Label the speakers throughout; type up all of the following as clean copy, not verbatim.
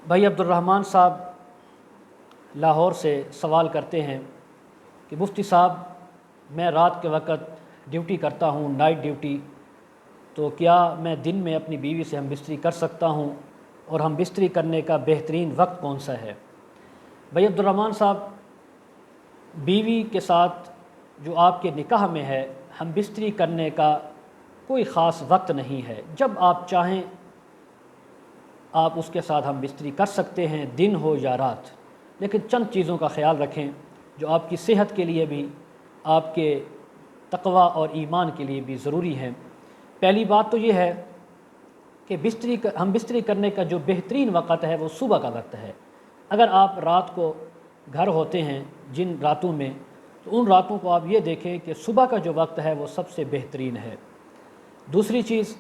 Speaker 1: بھائی عبدالرحمن صاحب لاہور سے سوال کرتے ہیں کہ مفتی صاحب میں رات کے وقت ڈیوٹی کرتا ہوں، نائٹ ڈیوٹی، تو کیا میں دن میں اپنی بیوی سے ہم بستری کر سکتا ہوں، اور ہم بستری کرنے کا بہترین وقت کون سا ہے؟ بھائی عبدالرحمن صاحب، بیوی کے ساتھ جو آپ کے نکاح میں ہے، ہم بستری کرنے کا کوئی خاص وقت نہیں ہے، جب آپ چاہیں آپ اس کے ساتھ ہم بستری کر سکتے ہیں، دن ہو یا رات، لیکن چند چیزوں کا خیال رکھیں جو آپ کی صحت کے لیے بھی، آپ کے تقوی اور ایمان کے لیے بھی ضروری ہیں۔ پہلی بات تو یہ ہے کہ ہم بستری کرنے کا جو بہترین وقت ہے وہ صبح کا وقت ہے۔ اگر آپ رات کو گھر ہوتے ہیں جن راتوں میں، تو ان راتوں کو آپ یہ دیکھیں کہ صبح کا جو وقت ہے وہ سب سے بہترین ہے۔ دوسری چیز،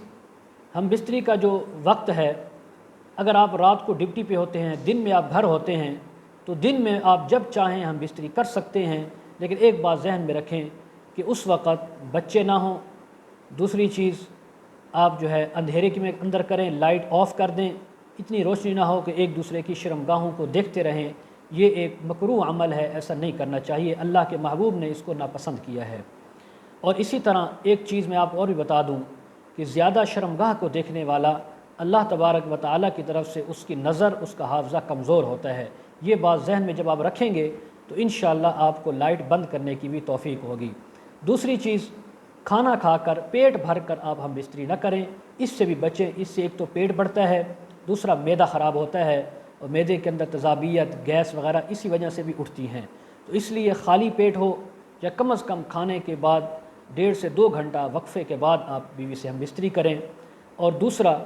Speaker 1: ہم بستری کا جو وقت ہے، اگر آپ رات کو ڈیوٹی پہ ہوتے ہیں، دن میں آپ گھر ہوتے ہیں، تو دن میں آپ جب چاہیں ہم بستری کر سکتے ہیں، لیکن ایک بات ذہن میں رکھیں کہ اس وقت بچے نہ ہوں۔ دوسری چیز، آپ جو ہے اندھیرے کے میں اندر کریں، لائٹ آف کر دیں، اتنی روشنی نہ ہو کہ ایک دوسرے کی شرمگاہوں کو دیکھتے رہیں، یہ ایک مکروہ عمل ہے، ایسا نہیں کرنا چاہیے، اللہ کے محبوب نے اس کو ناپسند کیا ہے۔ اور اسی طرح ایک چیز میں آپ اور بھی بتا دوں کہ زیادہ شرمگاہ کو دیکھنے والا اللہ تبارک و تعالیٰ کی طرف سے اس کی نظر، اس کا حافظہ کمزور ہوتا ہے۔ یہ بات ذہن میں جب آپ رکھیں گے تو انشاءاللہ آپ کو لائٹ بند کرنے کی بھی توفیق ہوگی۔ دوسری چیز، کھانا کھا کر پیٹ بھر کر آپ ہم بستری نہ کریں، اس سے بھی بچیں۔ اس سے ایک تو پیٹ بڑھتا ہے، دوسرا معدہ خراب ہوتا ہے، اور معدے کے اندر تذابیت، گیس وغیرہ اسی وجہ سے بھی اٹھتی ہیں۔ تو اس لیے خالی پیٹ ہو یا کم از کم کھانے کے بعد 1.5 سے 2 گھنٹہ وقفے کے بعد آپ بیوی سے ہم بستری کریں۔ اور دوسرا،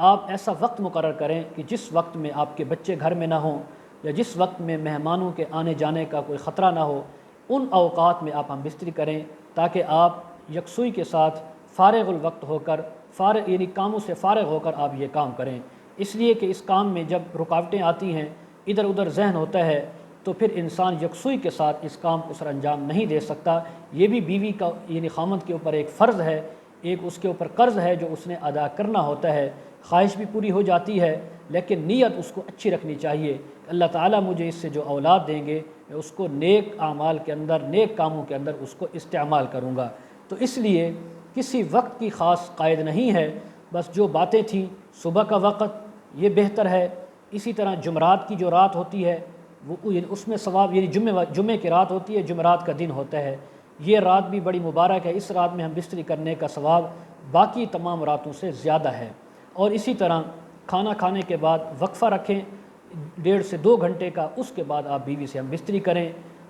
Speaker 1: آپ ایسا وقت مقرر کریں کہ جس وقت میں آپ کے بچے گھر میں نہ ہوں، یا جس وقت میں مہمانوں کے آنے جانے کا کوئی خطرہ نہ ہو، ان اوقات میں آپ ہم بستری کریں، تاکہ آپ یکسوئی کے ساتھ فارغ الوقت ہو کر، یعنی کاموں سے فارغ ہو کر آپ یہ کام کریں۔ اس لیے کہ اس کام میں جب رکاوٹیں آتی ہیں، ادھر ادھر ذہن ہوتا ہے، تو پھر انسان یکسوئی کے ساتھ اس کام کو سر انجام نہیں دے سکتا۔ یہ بھی بیوی کا، یعنی خامند کے اوپر ایک فرض ہے، ایک اس کے اوپر قرض ہے جو اس نے ادا کرنا ہوتا ہے۔ خواہش بھی پوری ہو جاتی ہے، لیکن نیت اس کو اچھی رکھنی چاہیے کہ اللہ تعالیٰ مجھے اس سے جو اولاد دیں گے، میں اس کو نیک اعمال کے اندر، نیک کاموں کے اندر اس کو استعمال کروں گا۔ تو اس لیے کسی وقت کی خاص قائد نہیں ہے، بس جو باتیں تھیں، صبح کا وقت یہ بہتر ہے۔ اسی طرح جمعرات کی جو رات ہوتی ہے، وہ اس میں ثواب، یعنی جمعے کی رات ہوتی ہے، جمعرات کا دن ہوتا ہے، یہ رات بھی بڑی مبارک ہے، اس رات میں ہم بستری کرنے کا ثواب باقی تمام راتوں سے زیادہ ہے۔ اور اسی طرح کھانا کھانے کے بعد وقفہ رکھیں 1.5 سے 2 گھنٹے کا، اس کے بعد آپ بیوی سے ہم بستری کریں،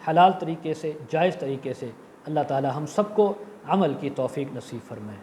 Speaker 1: حلال طریقے سے، جائز طریقے سے۔ اللہ تعالی ہم سب کو عمل کی توفیق نصیب فرمائے۔